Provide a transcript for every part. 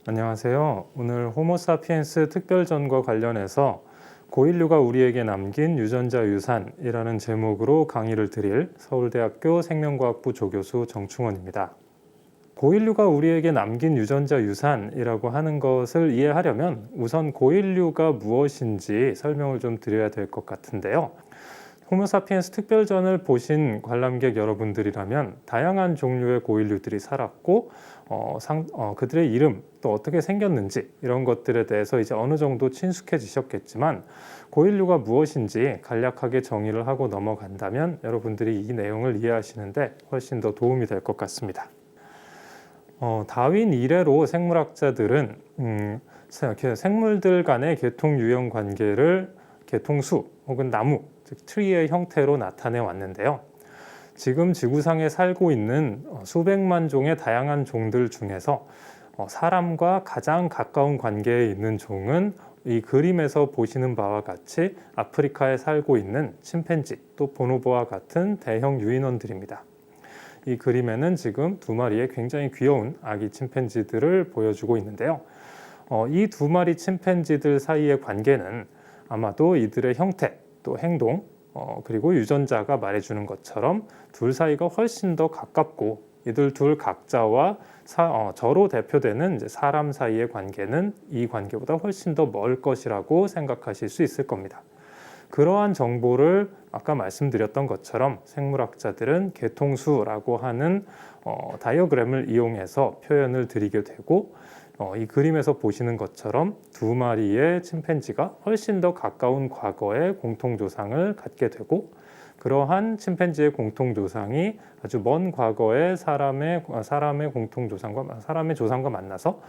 안녕하세요. 오늘 호모사피엔스 특별전과 관련해서 고인류가 우리에게 남긴 유전자 유산이라는 제목으로 강의를 드릴 서울대학교 생명과학부 조교수 정충원입니다. 고인류가 우리에게 남긴 유전자 유산이라고 하는 것을 이해하려면 우선 고인류가 무엇인지 설명을 좀 드려야 될 것 같은데요. 호모사피엔스 특별전을 보신 관람객 여러분들이라면 다양한 종류의 고인류들이 살았고 그들의 이름 또 어떻게 생겼는지 이런 것들에 대해서 이제 어느 정도 친숙해지셨겠지만 고인류가 무엇인지 간략하게 정의를 하고 넘어간다면 여러분들이 이 내용을 이해하시는데 훨씬 더 도움이 될 것 같습니다. 다윈 이래로 생물학자들은 생물들 간의 계통 유형 관계를 계통수 혹은 나무, 즉 트리의 형태로 나타내 왔는데요. 지금 지구상에 살고 있는 수백만 종의 다양한 종들 중에서 사람과 가장 가까운 관계에 있는 종은 이 그림에서 보시는 바와 같이 아프리카에 살고 있는 침팬지 또 보노보와 같은 대형 유인원들입니다. 이 그림에는 지금 두 마리의 굉장히 귀여운 아기 침팬지들을 보여주고 있는데요. 이 두 마리 침팬지들 사이의 관계는 아마도 이들의 형태 또 행동 그리고 유전자가 말해주는 것처럼 둘 사이가 훨씬 더 가깝고 이들 둘 각자와 저로 대표되는 이제 사람 사이의 관계는 이 관계보다 훨씬 더 멀 것이라고 생각하실 수 있을 겁니다. 그러한 정보를 아까 말씀드렸던 것처럼 생물학자들은 계통수라고 하는 다이어그램을 이용해서 표현을 드리게 되고 이 그림에서 보시는 것처럼 두 마리의 침팬지가 훨씬 더 가까운 과거의 공통조상을 갖게 되고 그러한 침팬지의 공통조상이 아주 먼 과거의 사람의 조상과 만나서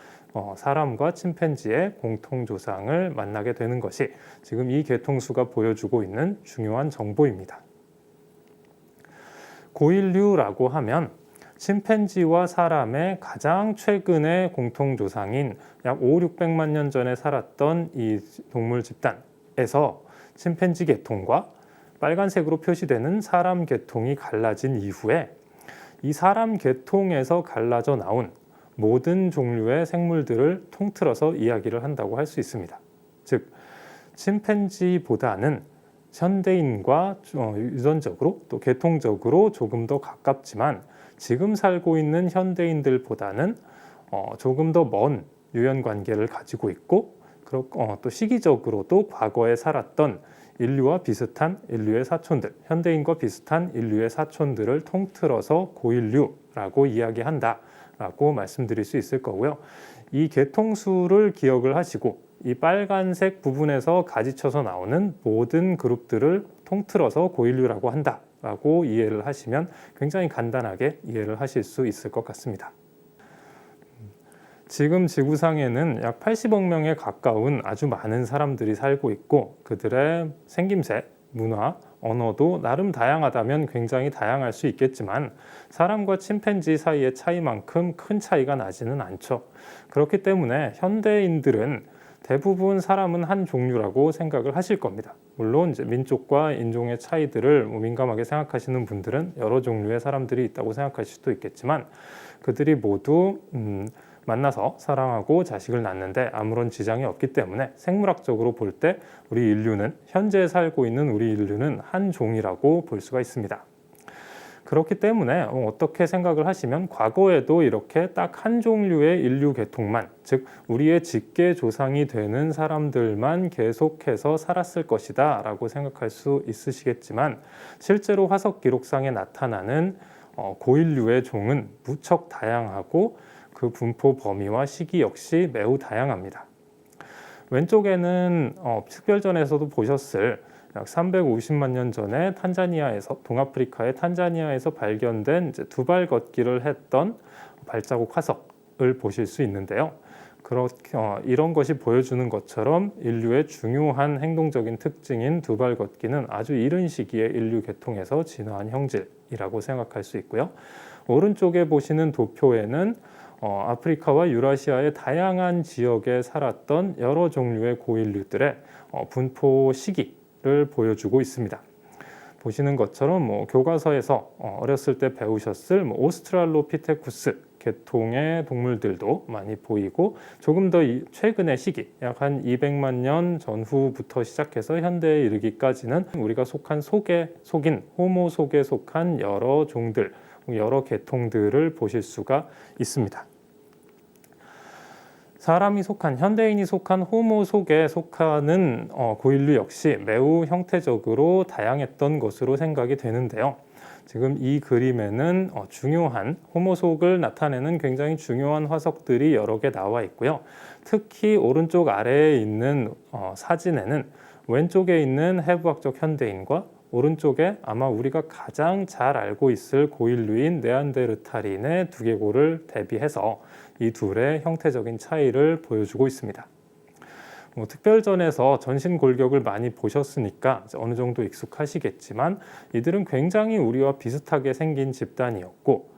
사람과 침팬지의 공통조상을 만나게 되는 것이 지금 이 계통수가 보여주고 있는 중요한 정보입니다. 고인류라고 하면 침팬지와 사람의 가장 최근의 공통조상인 약 500~600만 년 전에 살았던 이 동물 집단에서 침팬지 계통과 빨간색으로 표시되는 사람 계통이 갈라진 이후에 이 사람 계통에서 갈라져 나온 모든 종류의 생물들을 통틀어서 이야기를 한다고 할 수 있습니다. 즉, 침팬지보다는 현대인과 유전적으로 또 계통적으로 조금 더 가깝지만 지금 살고 있는 현대인들보다는 조금 더 먼 유연 관계를 가지고 있고 또 시기적으로도 과거에 살았던 인류와 비슷한 인류의 사촌들, 현대인과 비슷한 인류의 사촌들을 통틀어서 고인류라고 이야기한다라고 말씀드릴 수 있을 거고요. 이 계통수를 기억을 하시고 이 빨간색 부분에서 가지쳐서 나오는 모든 그룹들을 통틀어서 고인류라고 한다라고 이해를 하시면 굉장히 간단하게 이해를 하실 수 있을 것 같습니다. 지금 지구상에는 약 80억 명에 가까운 아주 많은 사람들이 살고 있고 그들의 생김새, 문화, 언어도 나름 다양하다면 굉장히 다양할 수 있겠지만 사람과 침팬지 사이의 차이만큼 큰 차이가 나지는 않죠. 그렇기 때문에 현대인들은 대부분 사람은 한 종류라고 생각을 하실 겁니다. 물론 이제 민족과 인종의 차이들을 민감하게 생각하시는 분들은 여러 종류의 사람들이 있다고 생각하실 수도 있겠지만 그들이 모두 만나서 사랑하고 자식을 낳는데 아무런 지장이 없기 때문에 생물학적으로 볼 때 현재 살고 있는 우리 인류는 한 종이라고 볼 수가 있습니다. 그렇기 때문에 어떻게 생각을 하시면 과거에도 이렇게 딱 한 종류의 인류 계통만, 즉 우리의 직계 조상이 되는 사람들만 계속해서 살았을 것이다 라고 생각할 수 있으시겠지만 실제로 화석 기록상에 나타나는 고인류의 종은 무척 다양하고 그 분포 범위와 시기 역시 매우 다양합니다. 왼쪽에는 특별전에서도 보셨을 약 350만 년 전에 동아프리카의 탄자니아에서 발견된 두발 걷기를 했던 발자국 화석을 보실 수 있는데요. 이런 것이 보여주는 것처럼 인류의 중요한 행동적인 특징인 두발 걷기는 아주 이른 시기에 인류 계통에서 진화한 형질이라고 생각할 수 있고요. 오른쪽에 보시는 도표에는 아프리카와 유라시아의 다양한 지역에 살았던 여러 종류의 고인류들의 분포 시기를 보여주고 있습니다. 보시는 것처럼 교과서에서 어렸을 때 배우셨을 오스트랄로피테쿠스 계통의 동물들도 많이 보이고 조금 더 최근의 시기 약 한 200만 년 전후부터 시작해서 현대에 이르기까지는 우리가 속한 속인 호모 속에 속한 여러 종들, 여러 계통들을 보실 수가 있습니다. 사람이 속한 현대인이 속한 호모 속에 속하는 고인류 역시 매우 형태적으로 다양했던 것으로 생각이 되는데요. 지금 이 그림에는 중요한 호모 속을 나타내는 굉장히 중요한 화석들이 여러 개 나와 있고요. 특히 오른쪽 아래에 있는 사진에는 왼쪽에 있는 해부학적 현대인과 오른쪽에 아마 우리가 가장 잘 알고 있을 고인류인 네안데르탈인의 두개골을 대비해서 이 둘의 형태적인 차이를 보여주고 있습니다. 특별전에서 전신 골격을 많이 보셨으니까 어느 정도 익숙하시겠지만 이들은 굉장히 우리와 비슷하게 생긴 집단이었고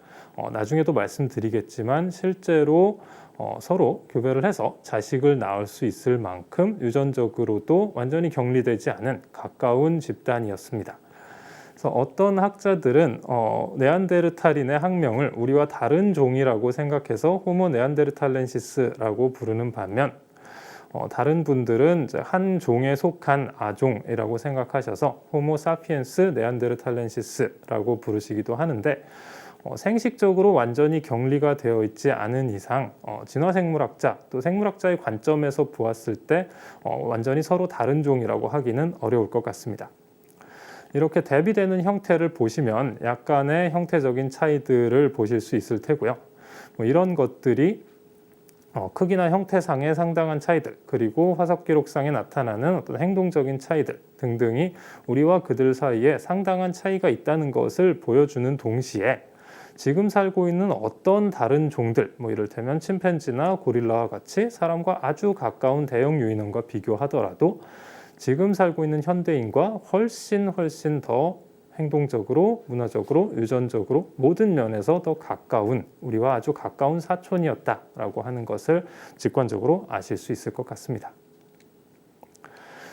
나중에도 말씀드리겠지만 실제로 서로 교배를 해서 자식을 낳을 수 있을 만큼 유전적으로도 완전히 격리되지 않은 가까운 집단이었습니다. 그래서 어떤 학자들은 네안데르탈인의 학명을 우리와 다른 종이라고 생각해서 호모 네안데르탈렌시스라고 부르는 반면 다른 분들은 이제 한 종에 속한 아종이라고 생각하셔서 호모 사피엔스 네안데르탈렌시스라고 부르시기도 하는데 생식적으로 완전히 격리가 되어 있지 않은 이상 진화생물학자 또 생물학자의 관점에서 보았을 때 완전히 서로 다른 종이라고 하기는 어려울 것 같습니다. 이렇게 대비되는 형태를 보시면 약간의 형태적인 차이들을 보실 수 있을 테고요. 이런 것들이 크기나 형태상의 상당한 차이들 그리고 화석 기록상에 나타나는 어떤 행동적인 차이들 등등이 우리와 그들 사이에 상당한 차이가 있다는 것을 보여주는 동시에 지금 살고 있는 어떤 다른 종들 이를테면 침팬지나 고릴라와 같이 사람과 아주 가까운 대형 유인원과 비교하더라도 지금 살고 있는 현대인과 훨씬 더 행동적으로, 문화적으로, 유전적으로 모든 면에서 더 가까운 우리와 아주 가까운 사촌이었다라고 하는 것을 직관적으로 아실 수 있을 것 같습니다.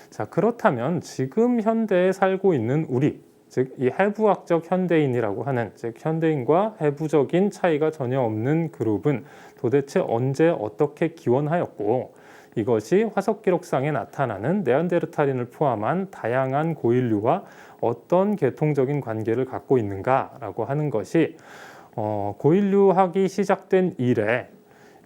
자, 그렇다면 지금 현대에 살고 있는 우리, 즉 이 해부학적 현대인이라고 하는 즉 현대인과 해부적인 차이가 전혀 없는 그룹은 도대체 언제 어떻게 기원하였고 이것이 화석 기록상에 나타나는 네안데르탈인을 포함한 다양한 고인류와 어떤 계통적인 관계를 갖고 있는가라고 하는 것이 고인류학이 시작된 이래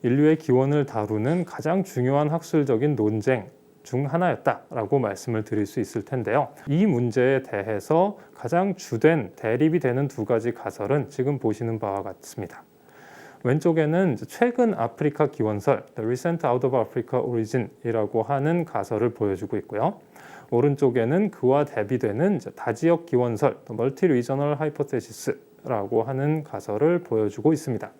인류의 기원을 다루는 가장 중요한 학술적인 논쟁 중 하나였다라고 말씀을 드릴 수 있을 텐데요. 이 문제에 대해서 가장 주된 대립이 되는 두 가지 가설은 지금 보시는 바와 같습니다. 왼쪽에는 최근 아프리카 기원설, The Recent Out of Africa Origin이라고 하는 가설을 보여주고 있고요. 오른쪽에는 그와 대비되는 다지역 기원설, The Multi-Regional Hypothesis라고 하는 가설을 보여주고 있습니다.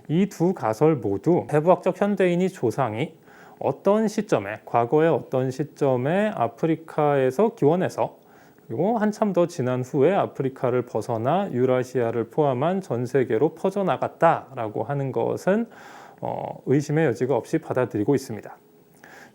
이 두 가설 모두 해부학적 현대인이 조상이 어떤 시점에, 과거의 어떤 시점에 아프리카에서 기원해서 그리고 한참 더 지난 후에 아프리카를 벗어나 유라시아를 포함한 전 세계로 퍼져나갔다라고 하는 것은 의심의 여지가 없이 받아들이고 있습니다.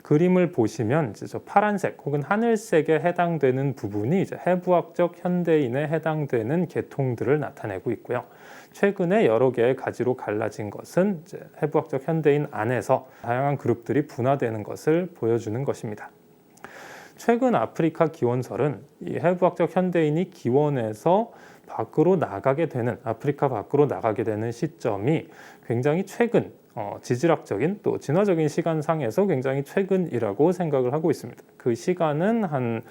그림을 보시면 이제 저 파란색 혹은 하늘색에 해당되는 부분이 이제 해부학적 현대인에 해당되는 계통들을 나타내고 있고요. 최근에 여러 개의 가지로 갈라진 것은 이제 해부학적 현대인 안에서 다양한 그룹들이 분화되는 것을 보여주는 것입니다. 최근 아프리카 기원설은 이 해부학적 현대인이 기원해서 밖으로 나가게 되는 아프리카 밖으로 나가게 되는 시점이 굉장히 최근 지질학적인 또 진화적인 시간상에서 굉장히 최근이라고 생각을 하고 있습니다. 그 시간은 한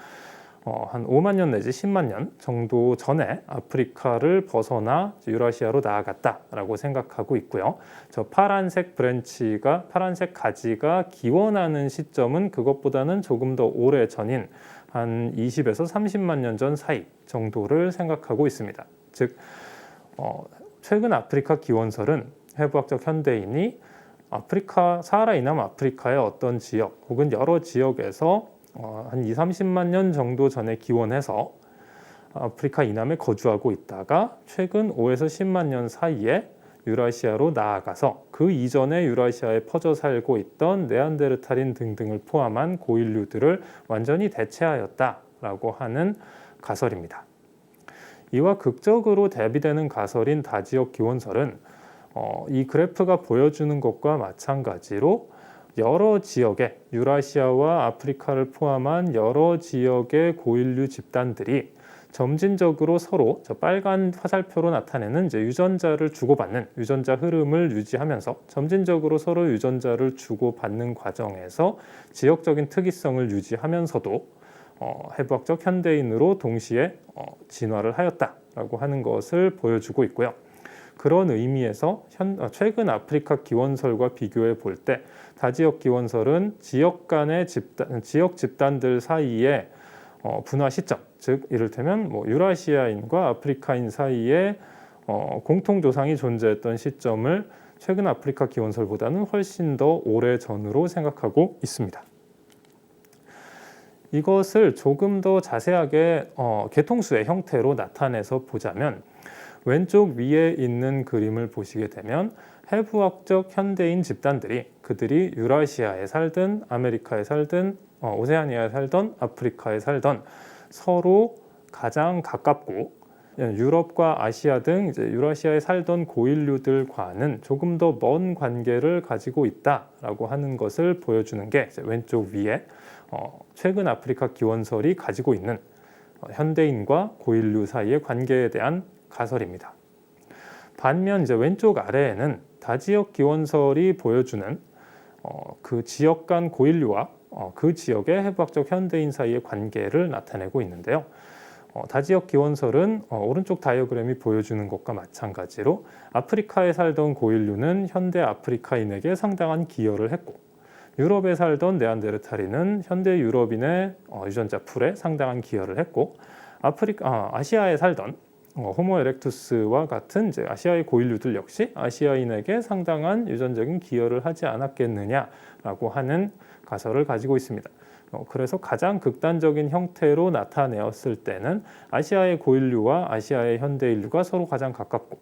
5만 년 내지 10만 년 정도 전에 아프리카를 벗어나 유라시아로 나아갔다라고 생각하고 있고요. 저 파란색 파란색 가지가 기원하는 시점은 그것보다는 조금 더 오래 전인 한 20에서 30만 년 전 사이 정도를 생각하고 있습니다. 즉 최근 아프리카 기원설은 해부학적 현대인이 사하라 이남 아프리카의 어떤 지역 혹은 여러 지역에서 한 20-30만 년 정도 전에 기원해서 아프리카 이남에 거주하고 있다가 최근 5에서 10만 년 사이에 유라시아로 나아가서 그 이전에 유라시아에 퍼져 살고 있던 네안데르탈인 등등을 포함한 고인류들을 완전히 대체하였다라고 하는 가설입니다. 이와 극적으로 대비되는 가설인 다지역 기원설은 이 그래프가 보여주는 것과 마찬가지로 여러 지역의 유라시아와 아프리카를 포함한 여러 지역의 고인류 집단들이 점진적으로 서로 저 빨간 화살표로 나타내는 이제 유전자를 주고받는 유전자 흐름을 유지하면서 점진적으로 서로 유전자를 주고받는 과정에서 지역적인 특이성을 유지하면서도 해부학적 현대인으로 동시에 진화를 하였다라고 하는 것을 보여주고 있고요. 그런 의미에서 최근 아프리카 기원설과 비교해 볼 때 다지역 기원설은 지역 간의 지역 집단들 사이에 분화 시점, 즉 이를테면 유라시아인과 아프리카인 사이에 공통 조상이 존재했던 시점을 최근 아프리카 기원설보다는 훨씬 더 오래 전으로 생각하고 있습니다. 이것을 조금 더 자세하게 계통수의 형태로 나타내서 보자면 왼쪽 위에 있는 그림을 보시게 되면 해부학적 현대인 집단들이 그들이 유라시아에 살든 아메리카에 살든 오세아니아에 살던 아프리카에 살던 서로 가장 가깝고 유럽과 아시아 등 이제 유라시아에 살던 고인류들과는 조금 더 먼 관계를 가지고 있다라고 하는 것을 보여주는 게 이제 왼쪽 위에 최근 아프리카 기원설이 가지고 있는 현대인과 고인류 사이의 관계에 대한 가설입니다. 반면 이제 왼쪽 아래에는 다지역 기원설이 보여주는 그 지역 간 고인류와 그 지역의 해부학적 현대인 사이의 관계를 나타내고 있는데요. 다지역 기원설은 오른쪽 다이어그램이 보여주는 것과 마찬가지로 아프리카에 살던 고인류는 현대 아프리카인에게 상당한 기여를 했고 유럽에 살던 네안데르탈인은 현대 유럽인의 유전자 풀에 상당한 기여를 했고 아시아에 살던 호모 에렉투스와 같은 이제 아시아의 고인류들 역시 아시아인에게 상당한 유전적인 기여를 하지 않았겠느냐라고 하는 가설을 가지고 있습니다. 그래서 가장 극단적인 형태로 나타내었을 때는 아시아의 고인류와 아시아의 현대인류가 서로 가장 가깝고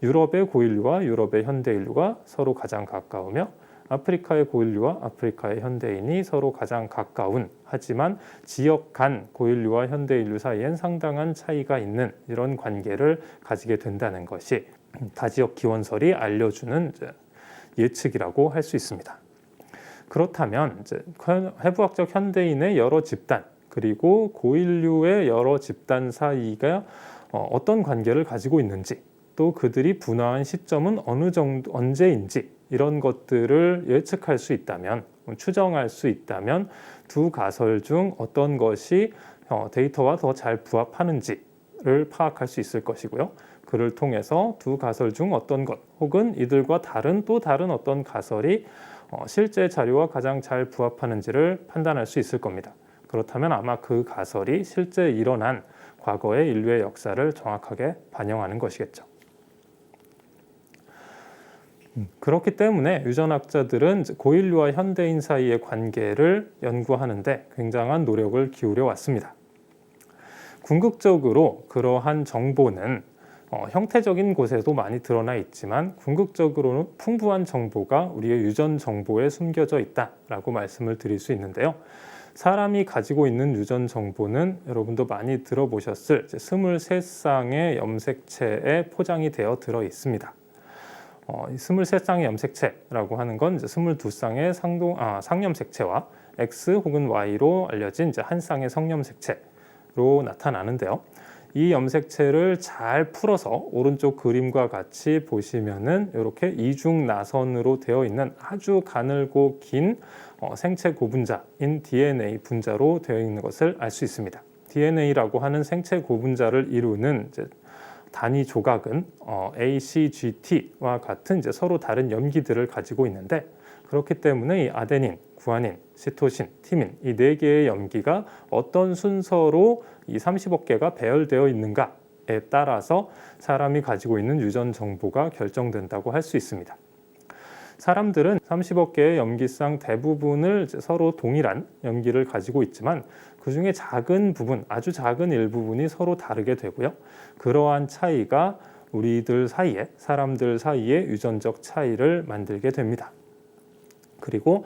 유럽의 고인류와 유럽의 현대인류가 서로 가장 가까우며 아프리카의 고인류와 아프리카의 현대인이 서로 가장 가까운 하지만 지역 간 고인류와 현대인류 사이엔 상당한 차이가 있는 이런 관계를 가지게 된다는 것이 다지역 기원설이 알려주는 예측이라고 할 수 있습니다. 그렇다면 이제 해부학적 현대인의 여러 집단 그리고 고인류의 여러 집단 사이가 어떤 관계를 가지고 있는지 또 그들이 분화한 시점은 어느 정도 언제인지 이런 것들을 예측할 수 있다면 추정할 수 있다면 두 가설 중 어떤 것이 데이터와 더 잘 부합하는지를 파악할 수 있을 것이고요. 그를 통해서 두 가설 중 어떤 것 혹은 이들과 다른 어떤 가설이 실제 자료와 가장 잘 부합하는지를 판단할 수 있을 겁니다. 그렇다면 아마 그 가설이 실제 일어난 과거의 인류의 역사를 정확하게 반영하는 것이겠죠. 그렇기 때문에 유전학자들은 고인류와 현대인 사이의 관계를 연구하는데 굉장한 노력을 기울여 왔습니다. 궁극적으로 그러한 정보는 형태적인 곳에도 많이 드러나 있지만 궁극적으로는 풍부한 정보가 우리의 유전 정보에 숨겨져 있다라고 말씀을 드릴 수 있는데요. 사람이 가지고 있는 유전 정보는 여러분도 많이 들어보셨을 23쌍의 염색체에 포장이 되어 들어 있습니다. 23쌍의 염색체라고 하는 건 22쌍의 상염색체와 X 혹은 Y로 알려진 한 쌍의 성염색체로 나타나는데요. 이 염색체를 잘 풀어서 오른쪽 그림과 같이 보시면은 이렇게 이중 나선으로 되어 있는 아주 가늘고 긴 생체 고분자인 DNA 분자로 되어 있는 것을 알 수 있습니다. DNA라고 하는 생체 고분자를 이루는 단위 조각은 ACGT와 같은 서로 다른 염기들을 가지고 있는데 그렇기 때문에 이 아데닌, 구아닌, 시토신, 티민 이 네 개의 염기가 어떤 순서로 이 30억 개가 배열되어 있는가에 따라서 사람이 가지고 있는 유전 정보가 결정된다고 할 수 있습니다. 사람들은 30억 개의 염기쌍 대부분을 서로 동일한 염기를 가지고 있지만 그 중에 작은 부분, 아주 작은 일부분이 서로 다르게 되고요. 그러한 차이가 우리들 사이에, 사람들 사이에 유전적 차이를 만들게 됩니다. 그리고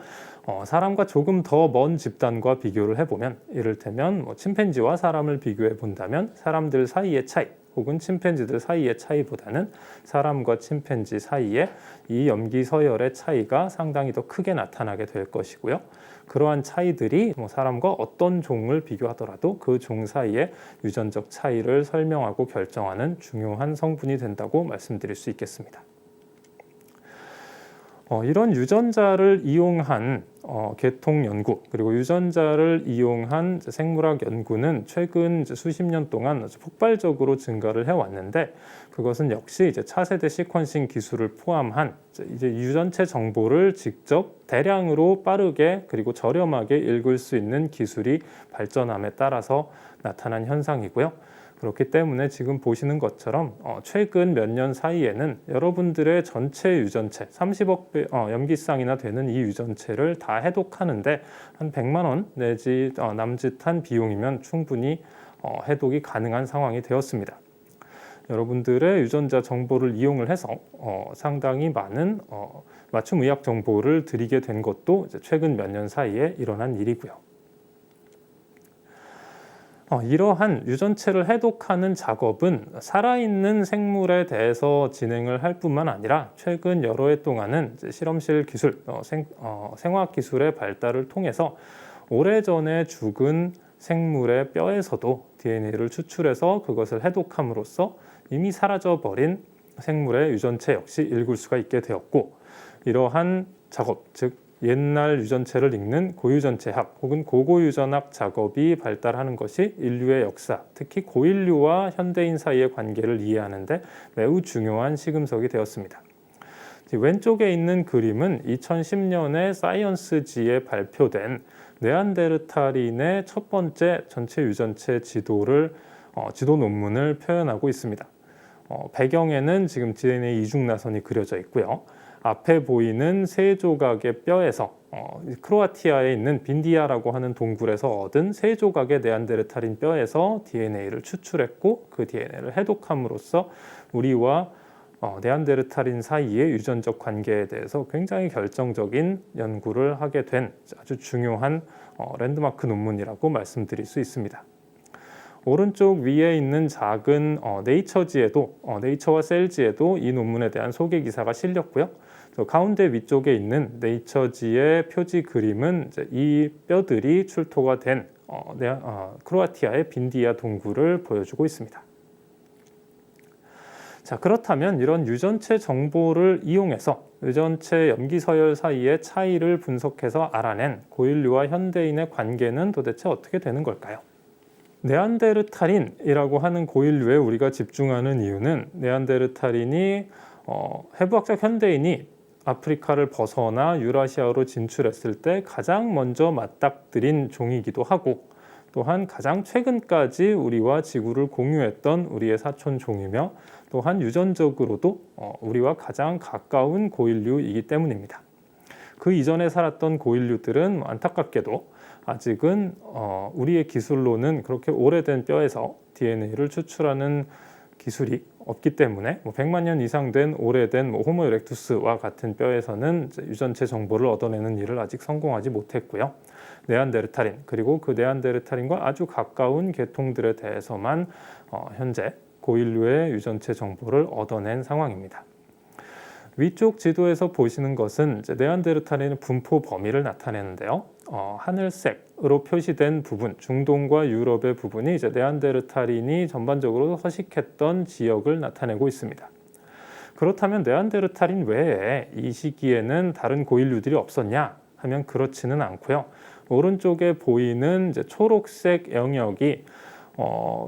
사람과 조금 더 먼 집단과 비교를 해보면, 이를테면 침팬지와 사람을 비교해 본다면 사람들 사이의 차이 혹은 침팬지들 사이의 차이보다는 사람과 침팬지 사이에 이 염기 서열의 차이가 상당히 더 크게 나타나게 될 것이고요. 그러한 차이들이 사람과 어떤 종을 비교하더라도 그 종 사이의 유전적 차이를 설명하고 결정하는 중요한 성분이 된다고 말씀드릴 수 있겠습니다. 이런 유전자를 이용한 계통 연구, 그리고 유전자를 이용한 생물학 연구는 최근 수십 년 동안 아주 폭발적으로 증가를 해왔는데, 그것은 역시 이제 차세대 시퀀싱 기술을 포함한 이제 유전체 정보를 직접 대량으로 빠르게 그리고 저렴하게 읽을 수 있는 기술이 발전함에 따라서 나타난 현상이고요. 그렇기 때문에 지금 보시는 것처럼 최근 몇 년 사이에는 여러분들의 전체 유전체 30억 배 염기쌍이나 되는 이 유전체를 다 해독하는데 한 100만 원 내지 남짓한 비용이면 충분히 해독이 가능한 상황이 되었습니다. 여러분들의 유전자 정보를 이용을 해서 상당히 많은 맞춤 의학 정보를 드리게 된 것도 최근 몇 년 사이에 일어난 일이고요. 이러한 유전체를 해독하는 작업은 살아있는 생물에 대해서 진행을 할 뿐만 아니라 최근 여러 해 동안은 실험실 기술, 생화학 기술의 발달을 통해서 오래전에 죽은 생물의 뼈에서도 DNA를 추출해서 그것을 해독함으로써 이미 사라져버린 생물의 유전체 역시 읽을 수가 있게 되었고, 이러한 작업, 즉 옛날 유전체를 읽는 고유전체학 혹은 고고유전학 작업이 발달하는 것이 인류의 역사, 특히 고인류와 현대인 사이의 관계를 이해하는 데 매우 중요한 시금석이 되었습니다. 왼쪽에 있는 그림은 2010년에 사이언스지에 발표된 네안데르탈인의 첫 번째 전체 유전체 지도 논문을 표현하고 있습니다. 배경에는 지금 DNA 이중나선이 그려져 있고요. 앞에 보이는 세 조각의 뼈에서 크로아티아에 있는 빈디아라고 하는 동굴에서 얻은 세 조각의 네안데르탈인 뼈에서 DNA를 추출했고, 그 DNA를 해독함으로써 우리와 네안데르탈인 사이의 유전적 관계에 대해서 굉장히 결정적인 연구를 하게 된 아주 중요한 랜드마크 논문이라고 말씀드릴 수 있습니다. 오른쪽 위에 있는 작은 네이처지에도 네이처와 셀지에도 이 논문에 대한 소개 기사가 실렸고요. 가운데 위쪽에 있는 네이처지의 표지 그림은 이 뼈들이 출토가 된 크로아티아의 빈디아 동굴을 보여주고 있습니다. 자, 그렇다면 이런 유전체 정보를 이용해서 유전체 염기 서열 사이의 차이를 분석해서 알아낸 고인류와 현대인의 관계는 도대체 어떻게 되는 걸까요? 네안데르탈인이라고 하는 고인류에 우리가 집중하는 이유는 네안데르탈인이 해부학적 현대인이 아프리카를 벗어나 유라시아로 진출했을 때 가장 먼저 맞닥뜨린 종이기도 하고, 또한 가장 최근까지 우리와 지구를 공유했던 우리의 사촌 종이며, 또한 유전적으로도 우리와 가장 가까운 고인류이기 때문입니다. 그 이전에 살았던 고인류들은 안타깝게도 아직은 우리의 기술로는 그렇게 오래된 뼈에서 DNA를 추출하는 기술이 없기 때문에 100만 년 이상 된 오래된 호모 이렉투스와 같은 뼈에서는 유전체 정보를 얻어내는 일을 아직 성공하지 못했고요. 네안데르탈인, 그리고 그 네안데르탈인과 아주 가까운 계통들에 대해서만 현재 고인류의 유전체 정보를 얻어낸 상황입니다. 위쪽 지도에서 보시는 것은 네안데르탈인의 분포 범위를 나타내는데요. 하늘색으로 표시된 부분, 중동과 유럽의 부분이 네안데르탈인이 전반적으로 서식했던 지역을 나타내고 있습니다. 그렇다면 네안데르탈인 외에 이 시기에는 다른 고인류들이 없었냐 하면 그렇지는 않고요. 오른쪽에 보이는 초록색 영역이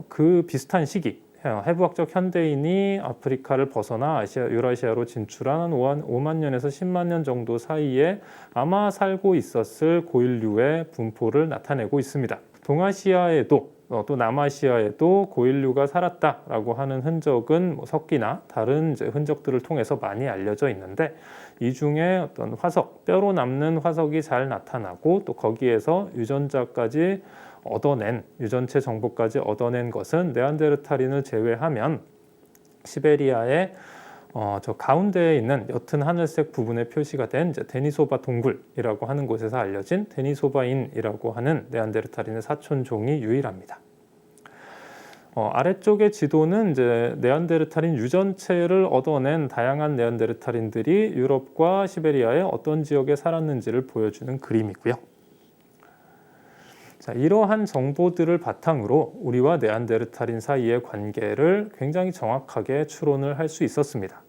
그 비슷한 시기, 해부학적 현대인이 아프리카를 벗어나 유라시아로 진출한 5만 년에서 10만 년 정도 사이에 아마 살고 있었을 고인류의 분포를 나타내고 있습니다. 동아시아에도 또 남아시아에도 고인류가 살았다라고 하는 흔적은 석기나 다른 흔적들을 통해서 많이 알려져 있는데, 이 중에 어떤 화석, 뼈로 남는 화석이 잘 나타나고 또 거기에서 유전자까지 얻어낸, 유전체 정보까지 얻어낸 것은 네안데르탈인을 제외하면 시베리아의 저 가운데에 있는 옅은 하늘색 부분에 표시가 된 이제 데니소바 동굴이라고 하는 곳에서 알려진 데니소바인이라고 하는 네안데르탈인의 사촌종이 유일합니다. 아래쪽의 지도는 이제 네안데르탈인 유전체를 얻어낸 다양한 네안데르탈인들이 유럽과 시베리아의 어떤 지역에 살았는지를 보여주는 그림이고요. 자, 이러한 정보들을 바탕으로 우리와 네안데르탈인 사이의 관계를 굉장히 정확하게 추론을 할 수 있었습니다.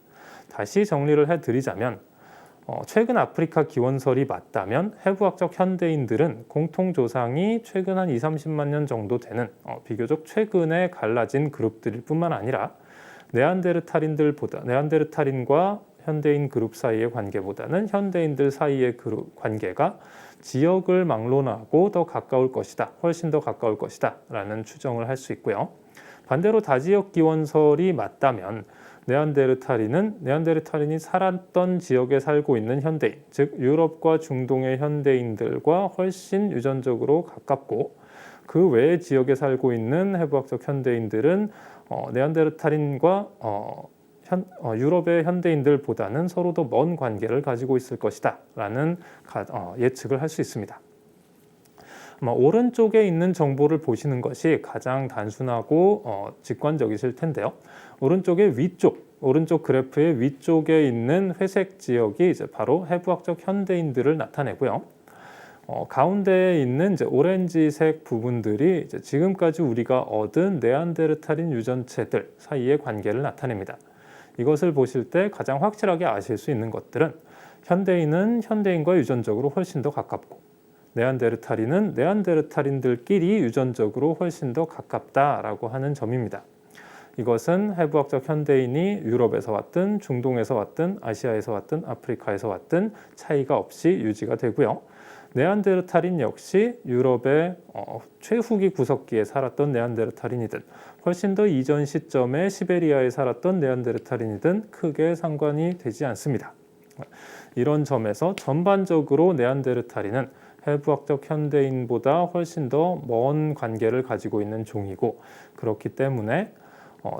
다시 정리를 해드리자면 최근 아프리카 기원설이 맞다면 해부학적 현대인들은 공통조상이 최근 한 20-30만 년 정도 되는 비교적 최근에 갈라진 그룹들일 뿐만 아니라 네안데르탈인과 현대인 그룹 사이의 관계보다는 현대인들 사이의 그룹 관계가 지역을 막론하고 더 가까울 것이다, 훨씬 더 가까울 것이다 라는 추정을 할 수 있고요. 반대로 다지역 기원설이 맞다면 네안데르탈인이 살았던 지역에 살고 있는 현대인, 즉 유럽과 중동의 현대인들과 훨씬 유전적으로 가깝고 그 외의 지역에 살고 있는 해부학적 현대인들은 네안데르탈인과 유럽의 현대인들보다는 서로 더 먼 관계를 가지고 있을 것이다 라는 예측을 할 수 있습니다. 오른쪽에 있는 정보를 보시는 것이 가장 단순하고 직관적이실 텐데요. 오른쪽 그래프의 위쪽에 있는 회색 지역이 이제 바로 해부학적 현대인들을 나타내고요. 가운데에 있는 이제 오렌지색 부분들이 이제 지금까지 우리가 얻은 네안데르탈인 유전체들 사이의 관계를 나타냅니다. 이것을 보실 때 가장 확실하게 아실 수 있는 것들은 현대인은 현대인과 유전적으로 훨씬 더 가깝고 네안데르탈인은 네안데르탈인들끼리 유전적으로 훨씬 더 가깝다라고 하는 점입니다. 이것은 해부학적 현대인이 유럽에서 왔든 중동에서 왔든 아시아에서 왔든 아프리카에서 왔든 차이가 없이 유지가 되고요. 네안데르탈인 역시 유럽의 최후기 구석기에 살았던 네안데르탈인이든 훨씬 더 이전 시점에 시베리아에 살았던 네안데르탈인이든 크게 상관이 되지 않습니다. 이런 점에서 전반적으로 네안데르탈인은 해부학적 현대인보다 훨씬 더 먼 관계를 가지고 있는 종이고 그렇기 때문에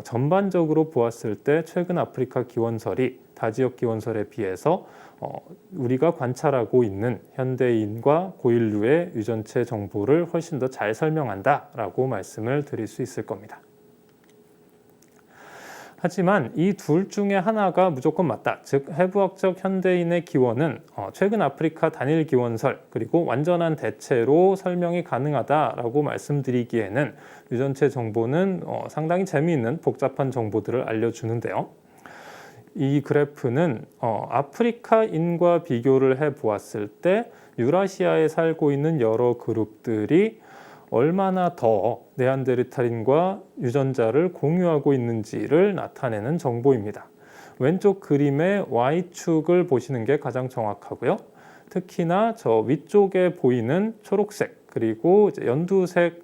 전반적으로 보았을 때 최근 아프리카 기원설이 다지역 기원설에 비해서 우리가 관찰하고 있는 현대인과 고인류의 유전체 정보를 훨씬 더 잘 설명한다라고 말씀을 드릴 수 있을 겁니다. 하지만 이 둘 중에 하나가 무조건 맞다. 즉 해부학적 현대인의 기원은 최근 아프리카 단일 기원설 그리고 완전한 대체로 설명이 가능하다라고 말씀드리기에는 유전체 정보는 상당히 재미있는 복잡한 정보들을 알려주는데요. 이 그래프는 아프리카인과 비교를 해보았을 때 유라시아에 살고 있는 여러 그룹들이 얼마나 더 네안데르탈인과 유전자를 공유하고 있는지를 나타내는 정보입니다. 왼쪽 그림의 Y축을 보시는 게 가장 정확하고요. 특히나 저 위쪽에 보이는 초록색 그리고 이제 연두색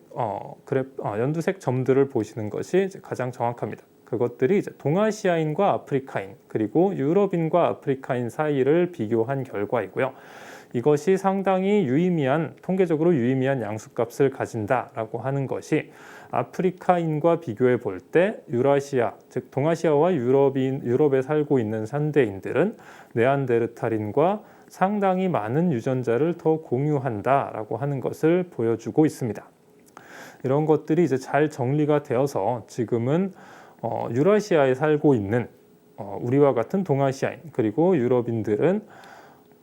점들을 보시는 것이 이제 가장 정확합니다. 그것들이 이제 동아시아인과 아프리카인 그리고 유럽인과 아프리카인 사이를 비교한 결과이고요. 이것이 상당히 통계적으로 유의미한 양수값을 가진다라고 하는 것이 아프리카인과 비교해 볼 때 유라시아, 즉 동아시아와 유럽에 살고 있는 현대인들은 네안데르탈인과 상당히 많은 유전자를 더 공유한다라고 하는 것을 보여주고 있습니다. 이런 것들이 이제 잘 정리가 되어서 지금은 유라시아에 살고 있는 우리와 같은 동아시아인 그리고 유럽인들은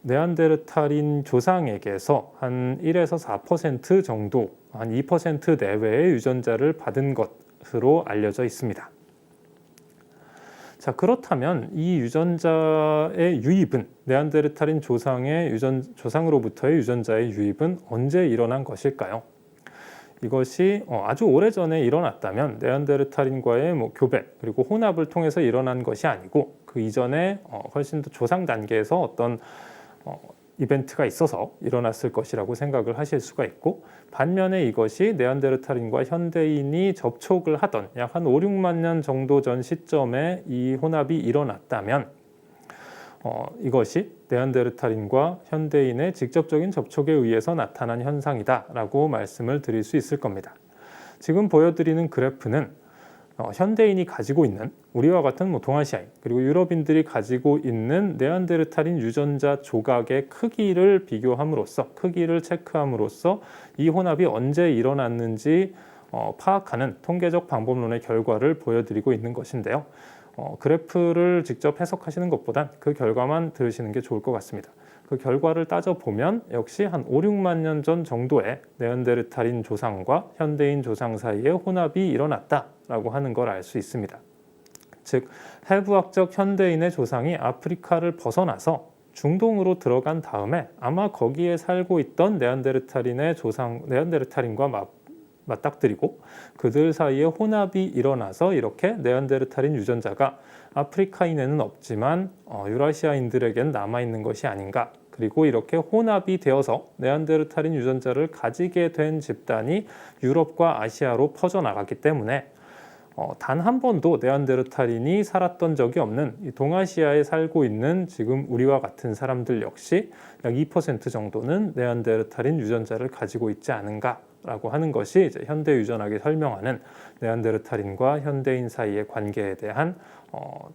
네안데르탈인 조상에게서 한 1에서 4% 정도, 한 2% 내외의 유전자를 받은 것으로 알려져 있습니다. 자, 그렇다면 이 유전자의 유입은 네안데르탈인 조상으로부터의 유전자의 유입은 언제 일어난 것일까요? 이것이 아주 오래전에 일어났다면 네안데르탈인과의 교배 그리고 혼합을 통해서 일어난 것이 아니고 그 이전에 훨씬 더 조상 단계에서 어떤 이벤트가 있어서 일어났을 것이라고 생각을 하실 수가 있고 반면에 이것이 네안데르탈인과 현대인이 접촉을 하던 약 한 5-6만 년 정도 전 시점에 이 혼합이 일어났다면 이것이 네안데르탈인과 현대인의 직접적인 접촉에 의해서 나타난 현상이다라고 말씀을 드릴 수 있을 겁니다. 지금 보여드리는 그래프는 현대인이 가지고 있는 우리와 같은 동아시아인 그리고 유럽인들이 가지고 있는 네안데르탈인 유전자 조각의 크기를 비교함으로써 크기를 체크함으로써 이 혼합이 언제 일어났는지 파악하는 통계적 방법론의 결과를 보여드리고 있는 것인데요. 그래프를 직접 해석하시는 것보단 그 결과만 들으시는 게 좋을 것 같습니다. 그 결과를 따져보면 역시 한 5, 6만 년 전 정도에 네안데르탈인 조상과 현대인 조상 사이에 혼합이 일어났다라고 하는 걸 알 수 있습니다. 즉, 해부학적 현대인의 조상이 아프리카를 벗어나서 중동으로 들어간 다음에 아마 거기에 살고 있던 네안데르탈인의 조상, 네안데르탈인과 맞닥뜨리고 그들 사이에 혼합이 일어나서 이렇게 네안데르탈인 유전자가 아프리카인에는 없지만 유라시아인들에겐 남아있는 것이 아닌가. 그리고 이렇게 혼합이 되어서 네안데르탈인 유전자를 가지게 된 집단이 유럽과 아시아로 퍼져나갔기 때문에 단 한 번도 네안데르탈인이 살았던 적이 없는 이 동아시아에 살고 있는 지금 우리와 같은 사람들 역시 약 2% 정도는 네안데르탈인 유전자를 가지고 있지 않은가라고 하는 것이 이제 현대 유전학이 설명하는 네안데르탈인과 현대인 사이의 관계에 대한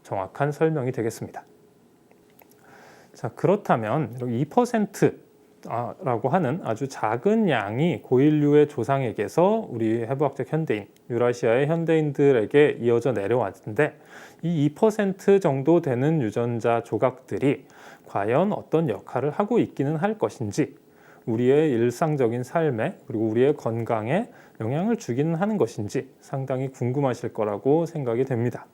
정확한 설명이 되겠습니다. 자, 그렇다면 2%라고 하는 아주 작은 양이 고인류의 조상에게서 우리 해부학적 현대인, 유라시아의 현대인들에게 이어져 내려왔는데 이 2% 정도 되는 유전자 조각들이 과연 어떤 역할을 하고 있기는 할 것인지 우리의 일상적인 삶에 그리고 우리의 건강에 영향을 주기는 하는 것인지 상당히 궁금하실 거라고 생각이 됩니다.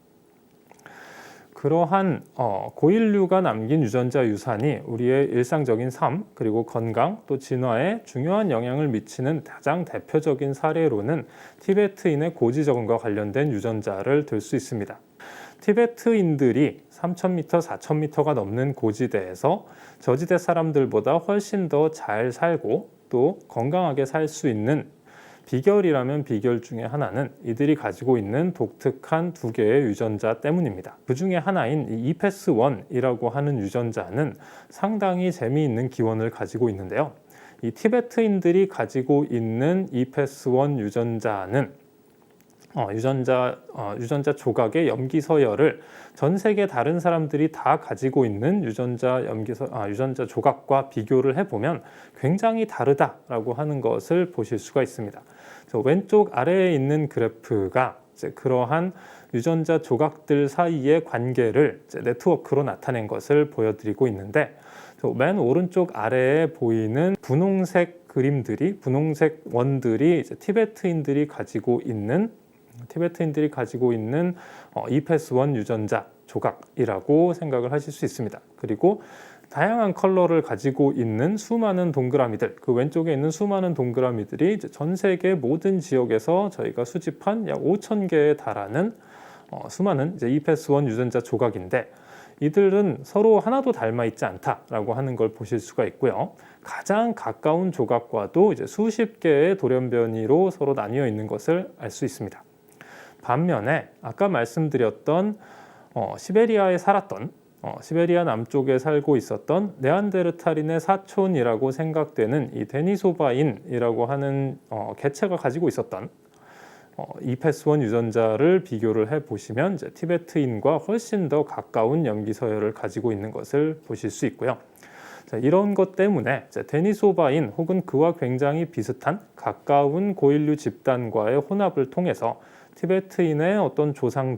그러한 고인류가 남긴 유전자 유산이 우리의 일상적인 삶 그리고 건강 또 진화에 중요한 영향을 미치는 가장 대표적인 사례로는 티베트인의 고지저근과 관련된 유전자를 들 수 있습니다. 티베트인들이 3,000m, 4,000m가 넘는 고지대에서 저지대 사람들보다 훨씬 더 잘 살고 또 건강하게 살 수 있는 비결이라면 비결 중에 하나는 이들이 가지고 있는 독특한 두 개의 유전자 때문입니다. 그 중에 하나인 이 EPAS1이라고 하는 유전자는 상당히 재미있는 기원을 가지고 있는데요. 이 티베트인들이 가지고 있는 EPAS1 유전자는 유전자 조각의 염기 서열을 전 세계 다른 사람들이 다 가지고 있는 유전자 조각과 비교를 해보면 굉장히 다르다라고 하는 것을 보실 수가 있습니다. 왼쪽 아래에 있는 그래프가 이제 그러한 유전자 조각들 사이의 관계를 이제 네트워크로 나타낸 것을 보여드리고 있는데 맨 오른쪽 아래에 보이는 분홍색 그림들이 분홍색 원들이 이제 티베트인들이 가지고 있는 EPAS1 유전자 조각이라고 생각을 하실 수 있습니다. 그리고 다양한 컬러를 가지고 있는 수많은 동그라미들, 그 왼쪽에 있는 수많은 동그라미들이 이제 전 세계 모든 지역에서 저희가 수집한 약 5,000개에 달하는 수많은 이제 EPAS1 유전자 조각인데 이들은 서로 하나도 닮아 있지 않다라고 하는 걸 보실 수가 있고요. 가장 가까운 조각과도 이제 수십 개의 돌연변이로 서로 나뉘어 있는 것을 알 수 있습니다. 반면에 아까 말씀드렸던 시베리아에 살았던 시베리아 남쪽에 살고 있었던 네안데르탈인의 사촌이라고 생각되는 이 데니소바인이라고 하는 개체가 가지고 있었던 EPAS1 유전자를 비교를 해보시면 이제 티베트인과 훨씬 더 가까운 염기 서열을 가지고 있는 것을 보실 수 있고요. 자, 이런 것 때문에 데니소바인 혹은 그와 굉장히 비슷한 가까운 고인류 집단과의 혼합을 통해서 티베트인의 어떤 조상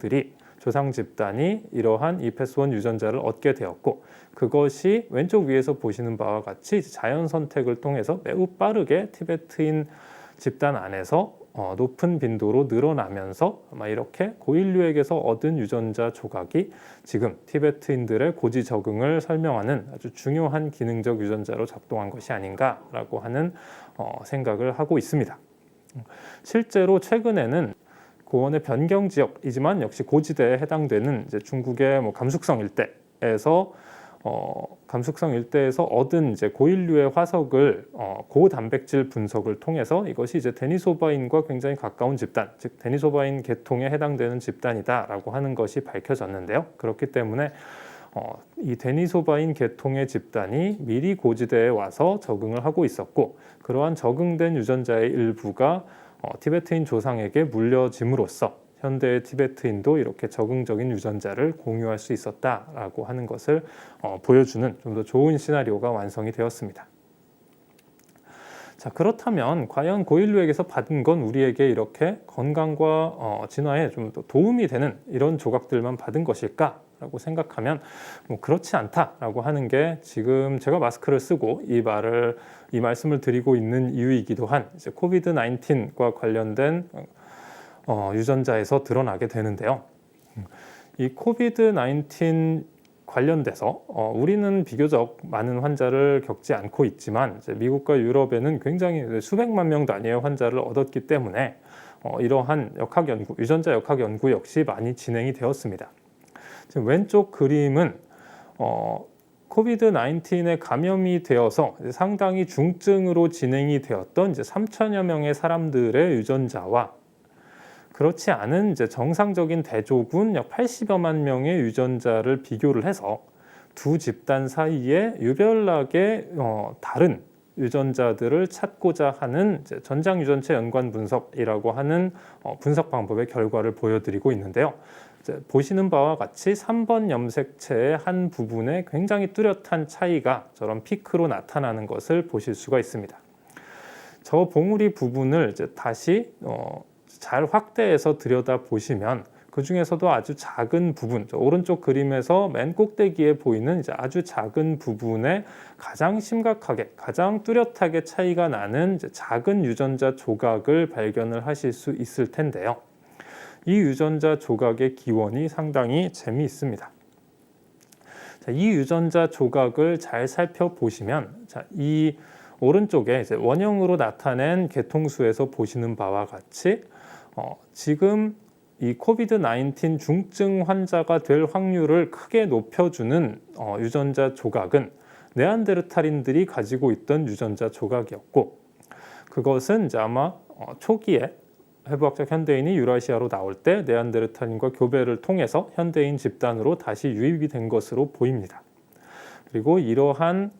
집단이 이러한 EPAS1 유전자를 얻게 되었고 그것이 왼쪽 위에서 보시는 바와 같이 자연 선택을 통해서 매우 빠르게 티베트인 집단 안에서 높은 빈도로 늘어나면서 아마 이렇게 고인류에게서 얻은 유전자 조각이 지금 티베트인들의 고지 적응을 설명하는 아주 중요한 기능적 유전자로 작동한 것이 아닌가라고 하는 생각을 하고 있습니다. 실제로 최근에는 고원의 변경 지역이지만 역시 고지대에 해당되는 이제 중국의 감숙성 일대에서 얻은 이제 고인류의 화석을 고단백질 분석을 통해서 이것이 이제 데니소바인과 굉장히 가까운 집단, 즉 데니소바인 계통에 해당되는 집단이다라고 하는 것이 밝혀졌는데요. 그렇기 때문에 이 데니소바인 계통의 집단이 미리 고지대에 와서 적응을 하고 있었고 그러한 적응된 유전자의 일부가 티베트인 조상에게 물려짐으로써 현대의 티베트인도 이렇게 적응적인 유전자를 공유할 수 있었다라고 하는 것을 보여주는 좀 더 좋은 시나리오가 완성이 되었습니다. 자, 그렇다면 과연 고인류에게서 받은 건 우리에게 이렇게 건강과 진화에 좀 더 도움이 되는 이런 조각들만 받은 것일까? 라고 생각하면 그렇지 않다라고 하는 게 지금 제가 마스크를 쓰고 이 말씀을 드리고 있는 이유이기도 한 이제 코비드 19과 관련된 유전자에서 드러나게 되는데요. 이 코비드 19 관련돼서 우리는 비교적 많은 환자를 겪지 않고 있지만 이제 미국과 유럽에는 굉장히 수백만 명 단위의 환자를 얻었기 때문에 이러한 유전자 역학 연구 역시 많이 진행이 되었습니다. 지금 왼쪽 그림은 코비드 19에 감염이 되어서 상당히 중증으로 진행이 되었던 이제 3천여 명의 사람들의 유전자와 그렇지 않은 이제 정상적인 대조군 약 80여만 명의 유전자를 비교를 해서 두 집단 사이에 유별나게 다른 유전자들을 찾고자 하는 이제 전장 유전체 연관 분석이라고 하는 분석 방법의 결과를 보여드리고 있는데요. 이제 보시는 바와 같이 3번 염색체의 한 부분에 굉장히 뚜렷한 차이가 저런 피크로 나타나는 것을 보실 수가 있습니다. 저 봉우리 부분을 이제 다시 잘 확대해서 들여다 보시면 그 중에서도 아주 작은 부분, 오른쪽 그림에서 맨 꼭대기에 보이는 이제 아주 작은 부분에 가장 심각하게, 가장 뚜렷하게 차이가 나는 이제 작은 유전자 조각을 발견을 하실 수 있을 텐데요. 이 유전자 조각의 기원이 상당히 재미있습니다. 자, 이 유전자 조각을 잘 살펴보시면, 이 오른쪽에 이제 원형으로 나타낸 개통수에서 보시는 바와 같이 지금 이 코비드 19 중증 환자가 될 확률을 크게 높여주는 유전자 조각은 네안데르탈인들이 가지고 있던 유전자 조각이었고, 그것은 이제 아마 초기에 해부학적 현대인이 유라시아로 나올 때 네안데르탈인과 교배를 통해서 현대인 집단으로 다시 유입이 된 것으로 보입니다. 그리고 이러한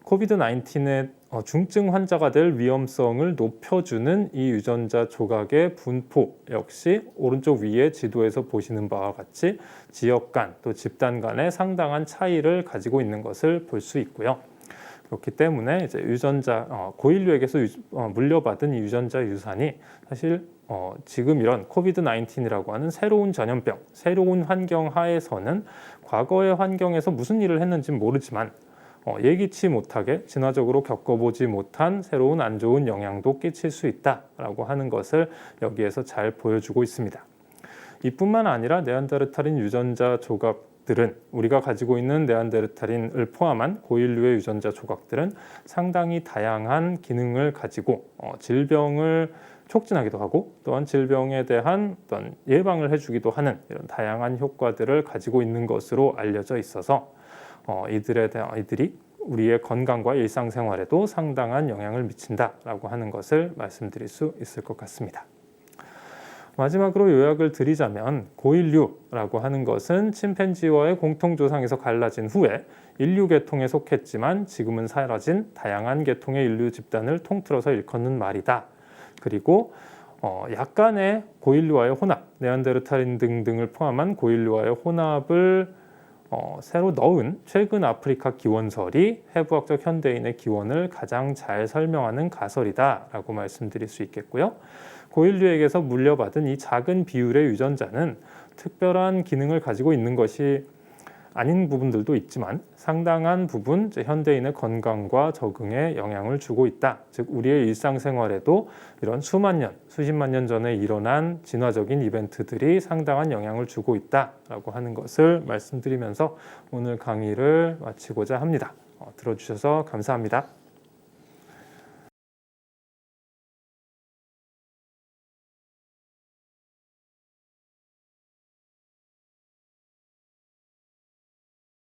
코비드 19의 중증 환자가 될 위험성을 높여주는 이 유전자 조각의 분포 역시 오른쪽 위에 지도에서 보시는 바와 같이 지역 간 또 집단 간의 상당한 차이를 가지고 있는 것을 볼 수 있고요. 그렇기 때문에 이제 고인류에게서 물려받은 이 유전자 유산이 사실 지금 이런 코비드 19이라고 하는 새로운 전염병, 새로운 환경 하에서는 과거의 환경에서 무슨 일을 했는지는 모르지만 예기치 못하게 진화적으로 겪어보지 못한 새로운 안 좋은 영향도 끼칠 수 있다라고 하는 것을 여기에서 잘 보여주고 있습니다. 이뿐만 아니라 네안데르탈인 유전자 조각들은 우리가 가지고 있는 네안데르탈인을 포함한 고인류의 유전자 조각들은 상당히 다양한 기능을 가지고 질병을 촉진하기도 하고 또한 질병에 대한 어떤 예방을 해주기도 하는 이런 다양한 효과들을 가지고 있는 것으로 알려져 있어서 이들이 우리의 건강과 일상생활에도 상당한 영향을 미친다라고 하는 것을 말씀드릴 수 있을 것 같습니다. 마지막으로 요약을 드리자면 고인류라고 하는 것은 침팬지와의 공통조상에서 갈라진 후에 인류 계통에 속했지만 지금은 사라진 다양한 계통의 인류 집단을 통틀어서 일컫는 말이다. 그리고 약간의 고인류와의 혼합, 네안데르탈인 등등을 포함한 고인류와의 혼합을 새로 넣은 최근 아프리카 기원설이 해부학적 현대인의 기원을 가장 잘 설명하는 가설이다라고 말씀드릴 수 있겠고요. 고인류에게서 물려받은 이 작은 비율의 유전자는 특별한 기능을 가지고 있는 것이 아닌 부분들도 있지만 상당한 부분 현대인의 건강과 적응에 영향을 주고 있다. 즉 우리의 일상생활에도 이런 수만 년, 수십만 년 전에 일어난 진화적인 이벤트들이 상당한 영향을 주고 있다라고 하는 것을 말씀드리면서 오늘 강의를 마치고자 합니다. 들어주셔서 감사합니다.